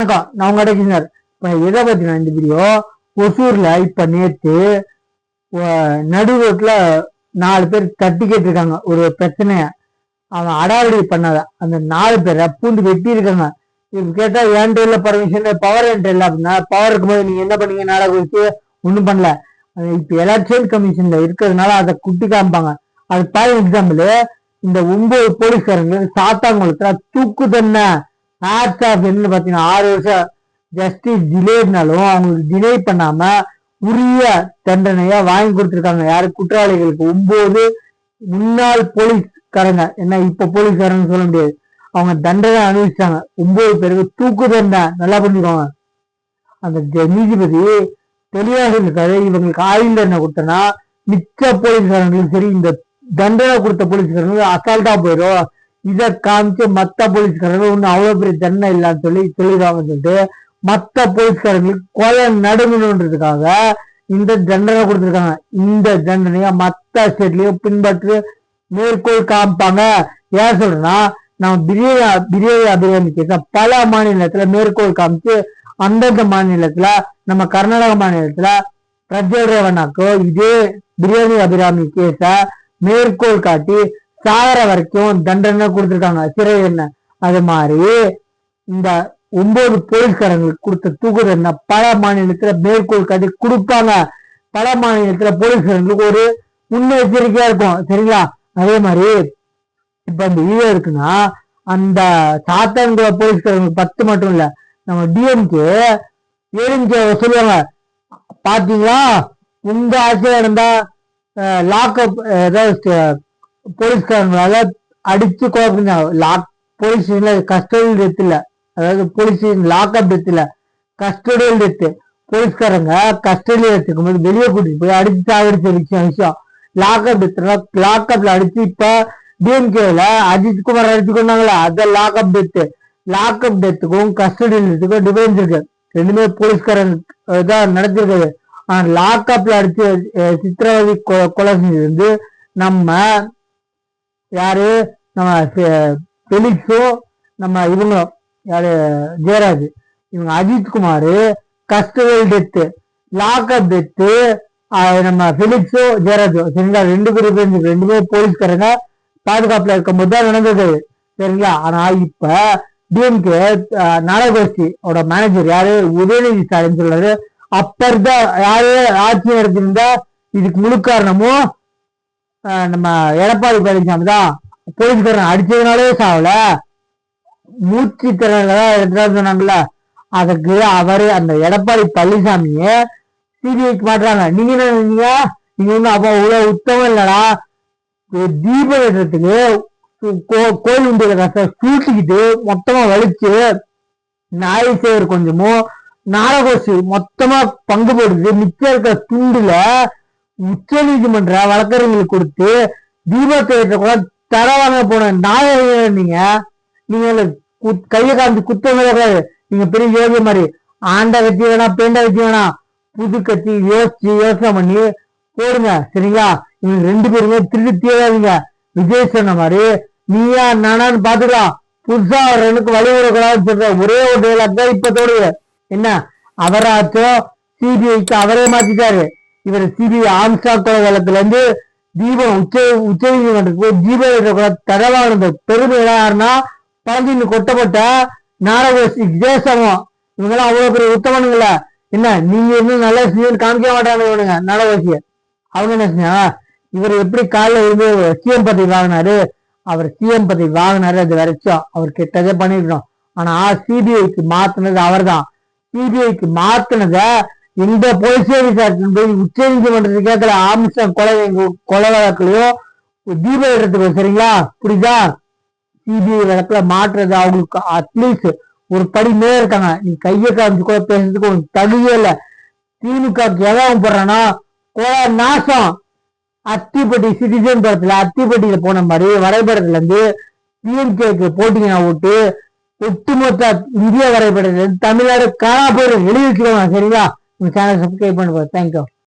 நான் உங்க கிடைக்கினார் இப்ப எதை பத்தினா இந்த வீடியோ ஒசூர்ல இப்ப நேத்து நடு ரோட்ல 4 பேர் தட்டி கேட்டிருக்காங்க ஒரு பிரச்சனைய. அவன் அடாவடி பண்ணாத அந்த 4 பேரை பூந்து வெட்டி இருக்காங்க. இப்ப கேட்டா என்கிட்ட இல்ல பர்மிஷன், பவர் என்கிட்ட இல்ல அப்படின்னா, பவர் இருக்கும்போது நீங்க என்ன பண்ணீங்க? நாடகம் வச்சு ஒண்ணும் பண்ணல. இப்ப எலெக்ஷன் கமிஷன்ல இருக்கிறதுனால அதை குட்டி காமிப்பாங்க. அது பாரு எக்ஸாம்பிள், இந்த 9 போலீஸ்காரங்க சாத்தாங்குளத்துல தூக்கு தண்டனை ஆக்ட் ஆஃப் என்ன பாத்தீங்கன்னா 6 வருஷம் ஜஸ்டிஸ் டிலேனாலும் அவங்களுக்கு டிலே பண்ணாம உரிய தண்டனையா வாங்கி கொடுத்துருக்காங்க. யாரு? குற்றவாளிகளுக்கு. 9 முன்னாள் போலீஸ்காரங்க, என்ன இப்ப போலீஸ்காரங்க சொல்ல முடியாது, அவங்க தண்டனை அனுபவிச்சாங்க. 9 பேருக்கு தூக்கு தண்டனை. நல்லா பண்ணிருக்காங்க. அந்த நீதிபதி தெளிவாக இருக்காரு, இவங்களுக்கு ஆயுள் தண்டனை கொடுத்தனா மிச்ச போலீஸ்காரங்களும் சரி, இந்த தண்டனை கொடுத்த போலீஸ்காரங்களுக்கு அசால்ட்டா போயிடும். இதை காமிச்சு மத்த போலீஸ்காரர்கள் ஒன்னும் அவ்வளவு பெரிய தண்டனை இல்லான்னு சொல்லிடுவாங்கன்னு சொல்லிட்டு மத்த போலீஸ்காரங்களுக்கு கொலை நடுங்கணுன்றதுக்காக இந்த தண்டனை கொடுத்திருக்காங்க. இந்த தண்டனையா மத்த ஸ்டேட்லயும் பின்பற்று மேற்கோள் காமிப்பாங்க. ஏன் சொல்றேன்னா, நம்ம பிரியாணி அபிராமி கேஸ பல மாநிலத்துல மேற்கோள் காமிச்சு அந்தந்த மாநிலத்துல, நம்ம கர்நாடக மாநிலத்துல பிரஜோல் ரேவண்ணாக்கோ இதே பிரியாணி அபிராமி கேஸ மேற்கோள் காட்டி சாகர வரைக்கும் தண்டனை கொடுத்திருக்காங்க, சிறை என்ன. அது மாதிரி இந்த 9 போலீஸ்காரங்களுக்கு கொடுத்த தூக்கு தண்டனை பல மாநிலத்துல மேற்கோள் காட்டி கொடுப்பாங்க. பல மாநிலத்துல போலீஸ்காரங்களுக்கு ஒரு முன்னெச்சரிக்கையா இருக்கும், சரிங்களா? அதே மாதிரி இப்ப இந்த வீடியோ இருக்குன்னா, அந்த சாத்தான்குள போலீஸ்காரங்களுக்கு 10 மட்டும் இல்ல, நம்ம டிஎம்கே ஏடிஎம்கே சொல்லுவாங்க, பாத்தீங்களா உங்க ஆட்சியா இருந்தா லாக்அப் ஏதாவது போலீஸ்காரங்களால அடிச்சு குழப்பிங்க. போலீஸ் கஸ்டடியல் டெத் இல்ல, அதாவது போலீஸ் லாக்அப் டெத் இல்ல, கஸ்டடியல் டெத். போலீஸ்காரங்க கஸ்டடியில் எடுத்துக்கும் போது வெளியே கூட்டிட்டு போய் அடிச்சு சாகடிச்ச விஷயம். லாக்அப் டெத், லாக்அப்ல அடிச்சு இப்ப டிஎம்கேல அஜித் குமார் அடிச்சு கொண்டாங்களா, அது லாக்அப் டெத். லாக்அப் டெத்துக்கும் கஸ்டடியல் டெத்துக்கும் டிஃபரன்ஸ் இருக்கு. ரெண்டுமே போலீஸ்காரங்க தான் நடத்திருக்காது. ஆனா லாக்அப்ல அடிச்சு சித்திரவதை கொலை செஞ்சது நம்ம யாரு? நம்ம பெலிக்ஸும் நம்ம இவங்களும் யாரு? ஜெயராஜ். இவங்க Ajith Kumar custodial death, lockup death நம்ம பெலிக்ஸோ ஜெயராஜோ, சரிங்களா? 2 பேரும் ரெண்டுமே போலீஸ்காரங்க பாதுகாப்புல இருக்கும் போது தான் நடந்தது, சரிங்களா? ஆனா இப்ப டிஎம்கே நாடகோஷ்டியோட மேனேஜர் யாரு? உதயநிதி ஸ்டாலின் சொல்றாரு, அப்ப இருந்தா யாரு ஆட்சி நடத்திருந்தா இதுக்கு முழு காரணமும் நம்ம எடப்பாடி பழனிசாமி தான். போலீஸ்காரன் அடிச்சதுனாலே சாவல, மூச்சு திறனாலதான் எடுத்துட்டு சொன்னாங்கல்ல. அதுக்கு அவரு அந்த எடப்பாடி பழனிசாமிய சிபிஐக்கு மாட்டுறாங்க. நீங்க என்ன நினைச்சீங்க? நீங்க ஒண்ணு அப்ப அவ்வளவு உத்தமம் இல்லடா. தீபம் ஏற்றத்துக்கு கோயில் உண்டியில சூட்டிக்கிட்டு மொத்தமா வலிச்சு நாய் சேவர் கொஞ்சமும் நாடகோசி மொத்தமா பங்கு போடுது, மிச்சம் இருக்க துண்டுல உச்ச நீதிமன்ற வழக்கறிஞர்களுக்கு கொடுத்து தீபத்தை ஏற்ற கூட தர வாங்க போன நாயகம். நீங்க கையை காமிச்சு குத்தம் கூடாது. நீங்க பெரிய யோகிய மாதிரி ஆண்ட கட்சி வேணாம், பேண்ட கட்சி வேணாம், புது கட்சி யோசனை பண்ணி போடுங்க, சரிங்களா? இவங்க 2 பேருமே திருத்தியாதீங்க. விஜய் சொன்ன மாதிரி நீயா நானான்னு பாத்துக்கலாம், புதுசா அவருக்கு வழிவிடக்கூடாதுன்னு சொல்ற ஒரே ஒரு டைலாக் இப்ப தோடுது. என்ன அவராச்சும் சிபிஐக்கு அவரே மாத்திட்டாரு. இவர் சிபிஐ ஆம்ஸ்டாக் கொலை வழக்குல இருந்து தீபம் உச்ச நீதிமன்றத்துக்கு போய் தீபம் தடவான பெருமை யாருன்னா பழஞ்சின்னு கொட்டப்பட்ட நாடகோஷ்டி ஜெயசமம். இவங்கெல்லாம் அவ்வளவு பெரிய உத்தமனுங்கள. என்ன நீங்க இன்னும் நல்ல சீன் காமிக்க மாட்டாங்க இவனுங்க நாடகோஷ்டிய. அவங்க என்ன செஞ்சா, இவர் எப்படி காலைல இருந்து சிஎம் பதவி வாங்கினாரு, அவர் சிஎம் பதவி வாங்கினாரு, அது வரைக்கும் அவர் கெட்டதே பண்ணிருக்கணும். ஆனா சிபிஐக்கு மாத்தினது அவர் தான். சிபிஐக்கு மாத்தினத இந்த போலீஸ் போய் உச்ச நீதிமன்றத்தை கேட்கல. ஆம்ஸ்டாங் கொலை வழக்குலயும் தீபம் எடுத்துக்கோ, சரிங்களா? புரியுதா? சிபிஐ வழக்குல மாற்றுறது அவங்களுக்கு அட்லீஸ்ட் ஒரு படி மேல இருக்காங்க. நீ கையை காமிச்சு கூட பேசுறதுக்கு உங்களுக்கு தகுதியே இல்லை. திமுக எதாவது போடுறான்னா கொலை நாசம். அத்திப்பட்டி சிட்டிசன் படத்துல அத்திப்பட்டியில போன மாதிரி வரைபடத்துல இருந்து டிஎம்கேக்கு போட்டிங்கன்னா ஓட்டு ஒட்டுமொத்த இந்திய வரைபடத்துல இருந்து தமிழ்நாடு காணா போயிடும். எழுதி வச்சுக்கோங்க, சரிங்களா? உங்க சேனல் சப்ஸ்கிரைப் பண்ணுங்க. தேங்க்யூ.